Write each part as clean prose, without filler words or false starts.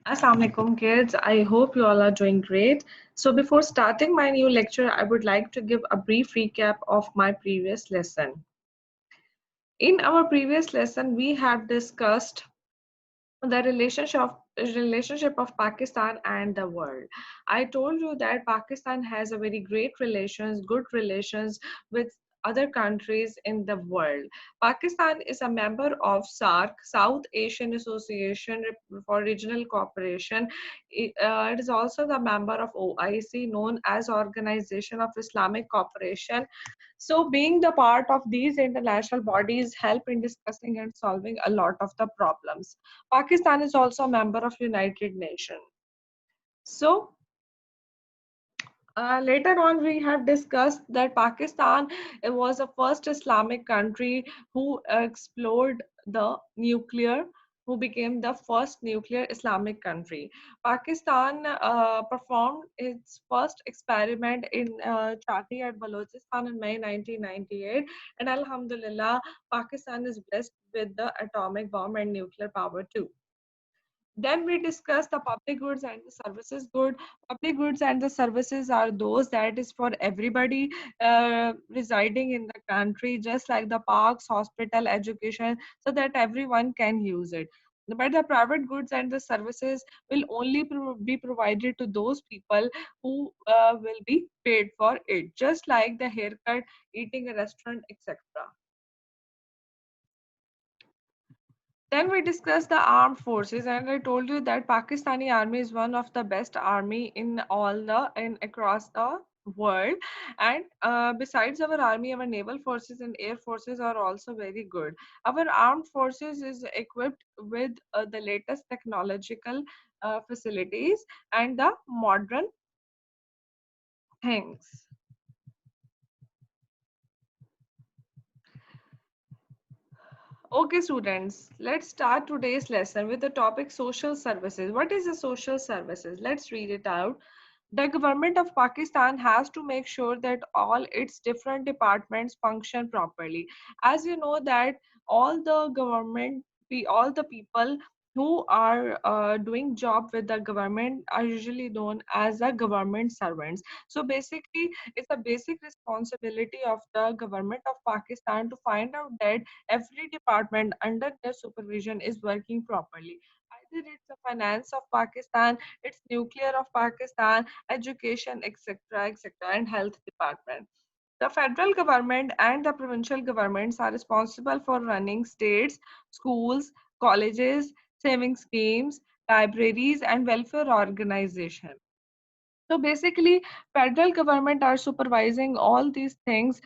Assalamu alaikum kids. I hope you all are doing great. So before starting my new lecture, I would like to give a brief recap of my previous lesson. In our previous lesson, we have discussed the relationship of Pakistan and the world. I told you that Pakistan has a very great relations, good relations with other countries in the world. Pakistan is a member of SAARC, South Asian Association for Regional Cooperation. It is also the member of OIC, known as Organization of Islamic Cooperation. So, being the part of these international bodies help in discussing and solving a lot of the problems. Pakistan is also a member of United Nations. So, later on, we have discussed that Pakistan was the first Islamic country who explored the nuclear, who became the first nuclear Islamic country. Pakistan performed its first experiment in Chatti at Balochistan in May 1998, and Alhamdulillah, Pakistan is blessed with the atomic bomb and nuclear power too. Then we discuss the public goods and the services good. Public goods and the services are those that is for everybody residing in the country, just like the parks, hospital, education, so that everyone can use it. But the private goods and the services will only be provided to those people who will be paid for it, just like the haircut, eating a restaurant, etc. Then we discussed the armed forces, and I told you that Pakistani army is one of the best army in all the in across the world. And besides our army, our naval forces and air forces are also very good. Our armed forces is equipped with the latest technological facilities and the modern things. Okay, students, let's start today's lesson with the topic social services. What is the social services? Let's read it out. The government of Pakistan has to make sure that all its different departments function properly. As you know that all the government, all the people who are doing job with the government are usually known as the government servants. So basically, it's a basic responsibility of the government of Pakistan to find out that every department under their supervision is working properly. Either it's the finance of Pakistan, it's nuclear of Pakistan, education, etc., etc., and health department. The federal government and the provincial governments are responsible for running states, schools, colleges, saving schemes, libraries, and welfare organizations. So basically, federal government are supervising all these things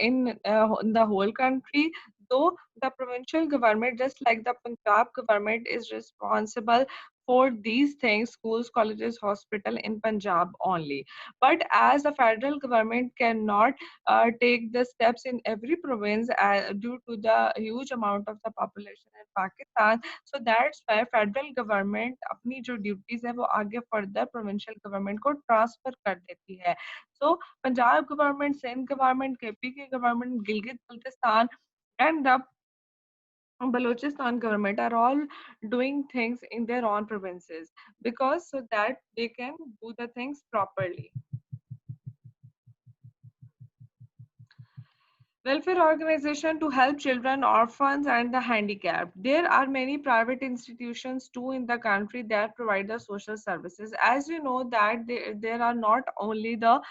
in the whole country. Though the provincial government, just like the Punjab government, is responsible for these things, schools, colleges, hospital in Punjab only. But as the federal government cannot take the steps in every province due to the huge amount of the population in Pakistan, so that's why federal government अपनी जो duties है वो आगे further provincial government को transfer कर देती है. So Punjab government, Sindh government, KP की government, Gilgit Baltistan and the Balochistan government are all doing things in their own provinces because so that they can do the things properly. Welfare organization to help children, orphans, and the handicapped. There are many private institutions too in the country that provide the social services. As you know that there are not only the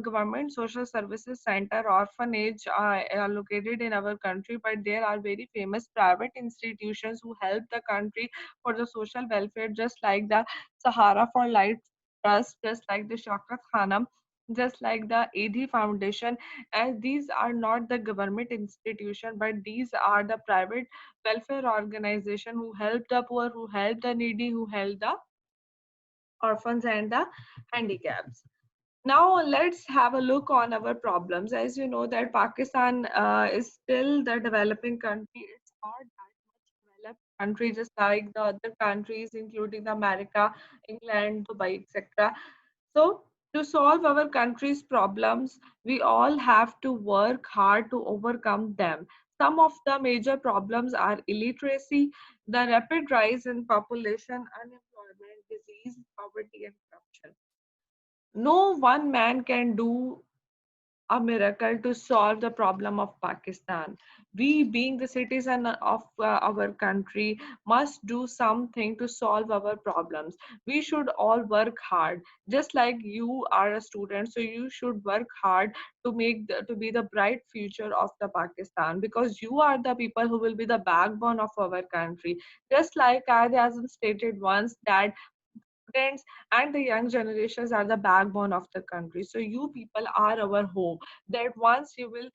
government social services center, orphanage are located in our country, but there are very famous private institutions who help the country for the social welfare, just like the Sahara for Life Trust, just like the Shaukat Khanam, just like the ADI Foundation, as these are not the government institution, but these are the private welfare organization who help the poor, who help the needy, who help the orphans and the handicaps. Now let's have a look on our problems. As you know that Pakistan is still the developing country. It's not that much developed country, just like the other countries, including the America, England, Dubai, etc. So to solve our country's problems, we all have to work hard to overcome them. Some of the major problems are illiteracy, the rapid rise in population, unemployment, disease, poverty, and corruption. No one man can do a miracle to solve the problem of Pakistan. We, being the citizen of our country, must do something to solve our problems. We should all work hard, just like you are a student. So you should work hard to to be the bright future of the Pakistan, because you are the people who will be the backbone of our country. Just like Qaid Azam stated once that students and the young generations are the backbone of the country. So you people are our hope, that once you will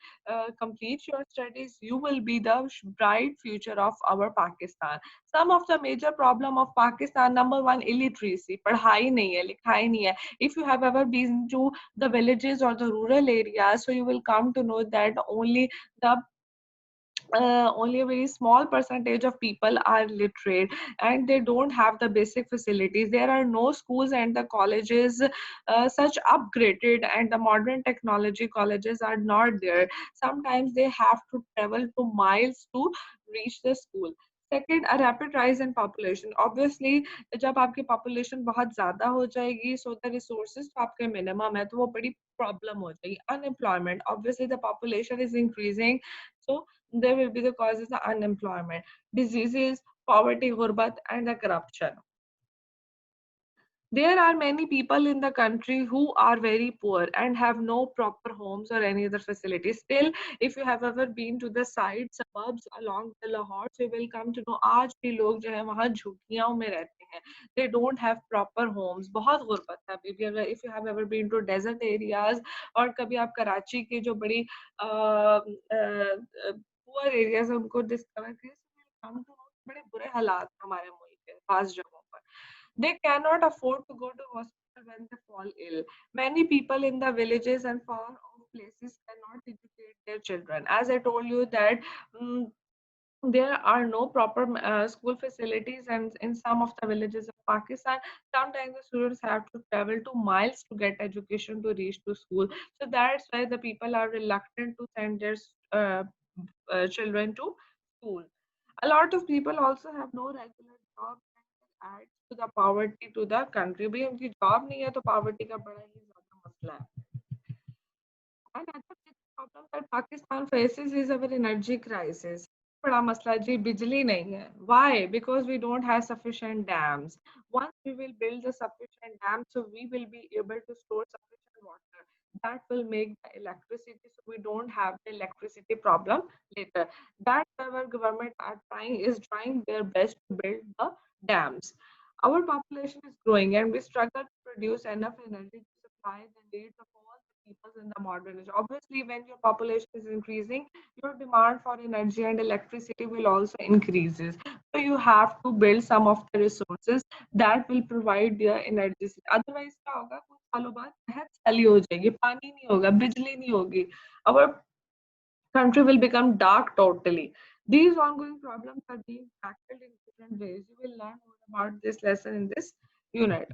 complete your studies, you will be the bright future of our Pakistan. Some of the major problem of Pakistan: number one, illiteracy. पढ़ाई नहीं है, लिखाई नहीं है. If you have ever been to the villages or the rural areas, so you will come to know that the only a very small percentage of people are literate, and they don't have the basic facilities. There are no schools and the colleges such upgraded, and the modern technology colleges are not there. Sometimes they have to travel to miles to reach the school. Second, a rapid rise in population. Obviously, जब आपकी population बहुत ज़्यादा हो जाएगी, so the resources तो आपके minimum है, तो वो बड़ी problem हो जाएगी. Unemployment. Obviously, the population is increasing, so there will be the causes of unemployment, diseases, poverty, ghurbat, and the corruption. There are many people in the country who are very poor and have no proper homes or any other facilities. Still, if you have ever been to the side suburbs along the Lahore, so you will come to know आज भी लोग जो है वहाँ झुग्गियों में रहते हैं. They don't have proper homes. बहुत गुर्बत है. If you have ever been to desert areas, और कभी आप कराची के जो बड़ी पुअर एरियाज है उनको डिस्कवर करें, come to know बड़े बुरे हालात हैं हमारे मुल्क के खास जगहों पर. They cannot afford to go to hospital when they fall ill. Many people in the villages and far off places cannot educate their children. As I told you that there are no proper school facilities, and in some of the villages of Pakistan, sometimes the students have to travel to miles to get education to reach to school. So that's why the people are reluctant to send their children to school. A lot of people also have no regular job, and adds to the poverty to the country. भाई उनकी job नहीं है तो poverty का बड़ा ही ज़्यादा मसला है. Another big problem that Pakistan faces is our energy crisis. बड़ा मसला जी बिजली नहीं है. Why? Because we don't have sufficient dams. Once we will build the sufficient dams, so we will be able to store sufficient water. That will make the electricity, so we don't have the electricity problem later. That our government are trying their best to build the dams. Our population is growing, and we struggle to produce enough energy to supply the needs of all the people in the modern age. Obviously, when your population is increasing, your demand for energy and electricity will also increases. So you have to build some of the resources that will provide the energy. Otherwise, क्या होगा? कुछ सालों बाद बहुत खाली हो जाएगी, पानी नहीं होगा, बिजली नहीं होगी. Our country will become dark totally. These ongoing problems are being tackled in different ways. You will learn more about this lesson in this unit.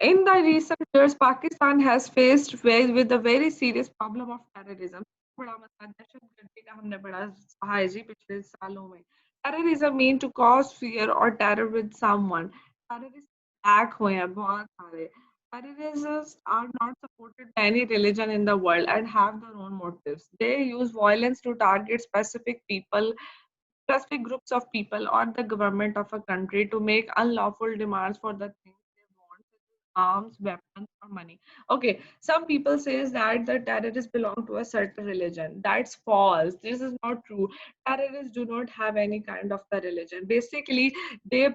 In the recent years, Pakistan has faced with a very serious problem of terrorism. बड़ा मसला दहशतगर्दी का हमने बड़ा सहा है जी पिछले सालों में. Terrorism mean to cause fear or terror with someone. Terrorist attack हुए हैं बहुत सारे. Terrorists are not supported by any religion in the world and have their own motives. They use violence to target specific groups of people or the government of a country to make unlawful demands for the things they want, such as arms, weapons, or money. Okay, some people says that the terrorists belong to a certain religion. That's false. This is not true. Terrorists do not have any kind of the religion. Basically, they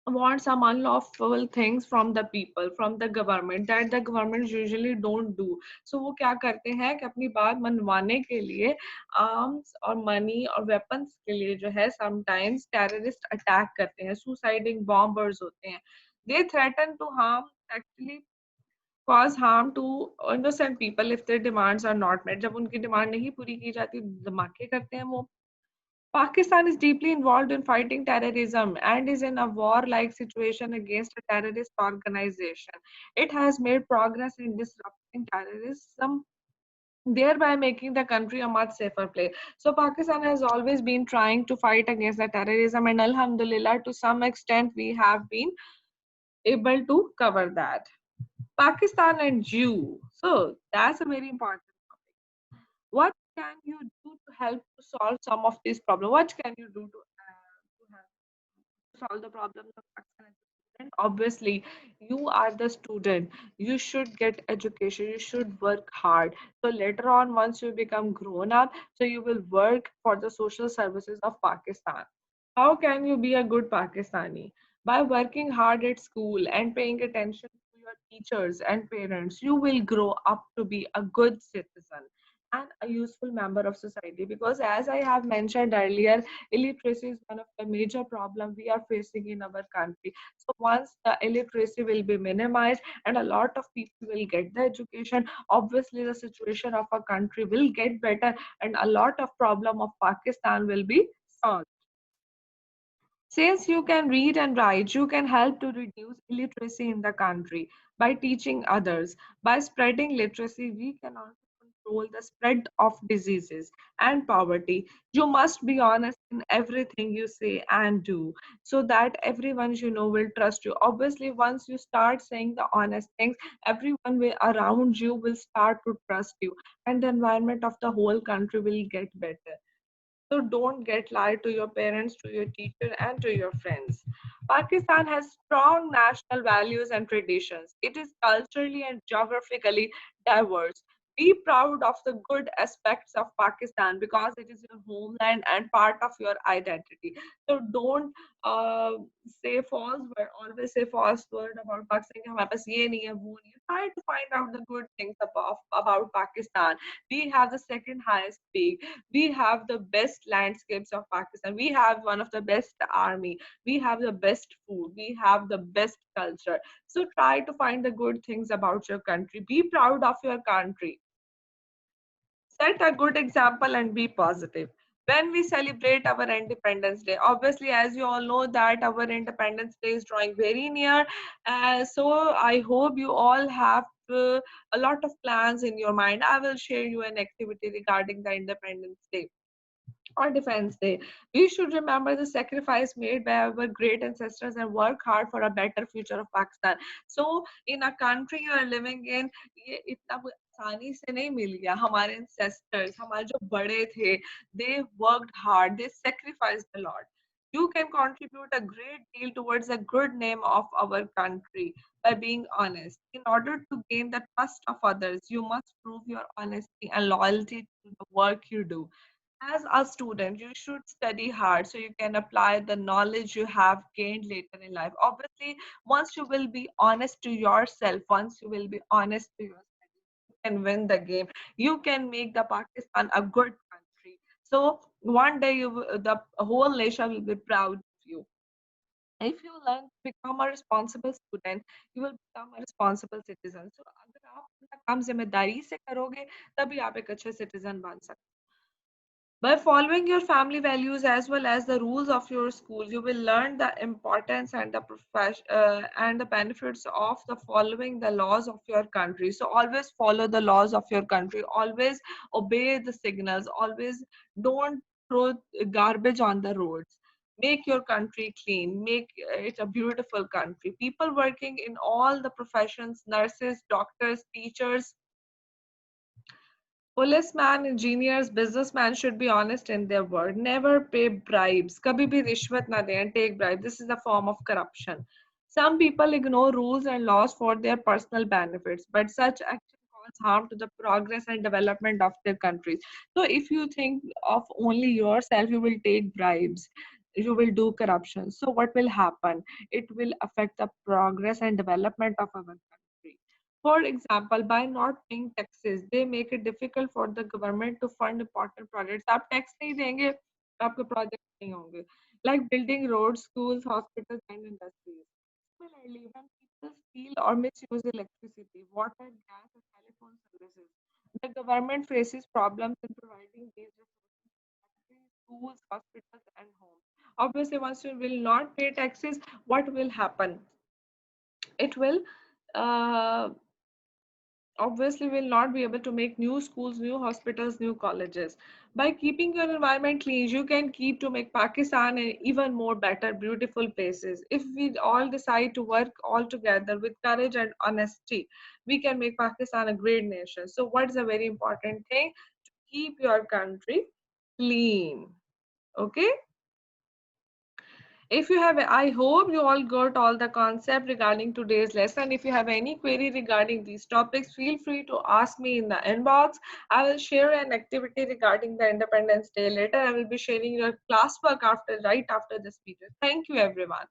want some unlawful things from the people, from the government, that the government usually don't do. So वो क्या करते हैं कि अपनी बात मनवाने के लिए arms और मनी और वेपन्स के लिए जो है sometimes terrorist attack करते हैं, suiciding bombers होते हैं. They threaten to harm, actually cause harm to innocent people if their demands are not met. जब उनकी डिमांड नहीं पूरी की जाती, धमाके करते हैं वो. Pakistan is deeply involved in fighting terrorism and is in a war-like situation against a terrorist organization. It has made progress in disrupting terrorism thereby making the country a much safer place. So Pakistan has always been trying to fight against the terrorism, and Alhamdulillah, to some extent, we have been able to cover that. Pakistan and Jew. So that's a very important topic. What can you do to help to solve some of these problems? What can you do to help solve the problems of Pakistan as a student? Obviously, you are the student. You should get education. You should work hard. So later on, once you become grown up, so you will work for the social services of Pakistan. How can you be a good Pakistani? By working hard at school and paying attention to your teachers and parents, you will grow up to be a good citizen and a useful member of society. Because as I have mentioned earlier, illiteracy is one of the major problems we are facing in our country. So once the illiteracy will be minimized and a lot of people will get the education, obviously the situation of a country will get better and a lot of problem of Pakistan will be solved. Since you can read and write, you can help to reduce illiteracy in the country by teaching others. By spreading literacy, we can also control the spread of diseases and poverty. You must be honest in everything you say and do so that everyone you know will trust you. Obviously, once you start saying the honest things, everyone around you will start to trust you, and the environment of the whole country will get better. So don't get lied to your parents, to your teacher, and to your friends. Pakistan has strong national values and traditions. It is culturally and geographically diverse. Be proud of the good aspects of Pakistan because it is your homeland and part of your identity. So don't uh, say false word, always say false word about Pakistan. कि हमारे पास ये नहीं है, वो नहीं है. Try to find out the good things about Pakistan. We have the second highest peak. We have the best landscapes of Pakistan. We have one of the best army. We have the best food. We have the best culture. So try to find the good things about your country. Be proud of your country. Set a good example and be positive. When we celebrate our Independence Day, obviously, as you all know, that our Independence Day is drawing very near. So I hope you all have a lot of plans in your mind. I will share you an activity regarding the Independence Day or Defense Day. We should remember the sacrifice made by our great ancestors and work hard for a better future of Pakistan. So, in a country you are living in, ये इतना आसानी से नहीं मिल गया. हमारे ancestors, हमारे जो बड़े थे, they worked hard, they sacrificed a lot. You can contribute a great deal towards the good name of our country by being honest. In order to gain the trust of others, you must prove your honesty and loyalty to the work you do. As a student, you should study hard so you can apply the knowledge you have gained later in life. Obviously, once you will be honest to yourself, once you will be honest to yourself, you can win the game. You can make the Pakistan a good country. So one day the whole nation will be proud of you. If you learn to become a responsible student, you will become a responsible citizen. So अगर आप अपना काम जिम्मेदारी से करोगे, तभी आप एक अच्छे citizen बन सकते. By following your family values as well as the rules of your school, you will learn the importance and and the benefits of the following the laws of your country. So always follow the laws of your country. Always obey the signals. Always don't throw garbage on the roads. Make your country clean. Make it a beautiful country. People working in all the professions, nurses, doctors, teachers, Policeman, engineers, businessmen should be honest in their word. Never pay bribes. कभी भी रिश्वत ना दें and take bribe. This is a form of corruption. Some people ignore rules and laws for their personal benefits, but such action cause harm to the progress and development of their countries. So if you think of only yourself, you will take bribes. You will do corruption. So what will happen? It will affect the progress and development of our country. For example, by not paying taxes, they make it difficult for the government to fund important projects. आप tax नहीं देंगे, तो आपके project नहीं होंगे. Like building roads, schools, hospitals, and industries. Similarly, when people steal or misuse electricity, water, gas, or telephone services, the government faces problems in providing these resources to factories, schools, hospitals, and homes. Obviously, once you will not pay taxes, what will happen? It will uh, obviously will not be able to make new schools, new hospitals, new colleges. By keeping your environment clean, you can keep to make Pakistan an even more better, beautiful places. If we all decide to work all together with courage and honesty, we can make Pakistan a great nation. So what is a very important thing? To keep your country clean. Okay. If you have, I hope you all got all the concept regarding today's lesson. If you have any query regarding these topics, feel free to ask me in the inbox. I will share an activity regarding the Independence Day later. I will be sharing your classwork after, right after this video. Thank you, everyone.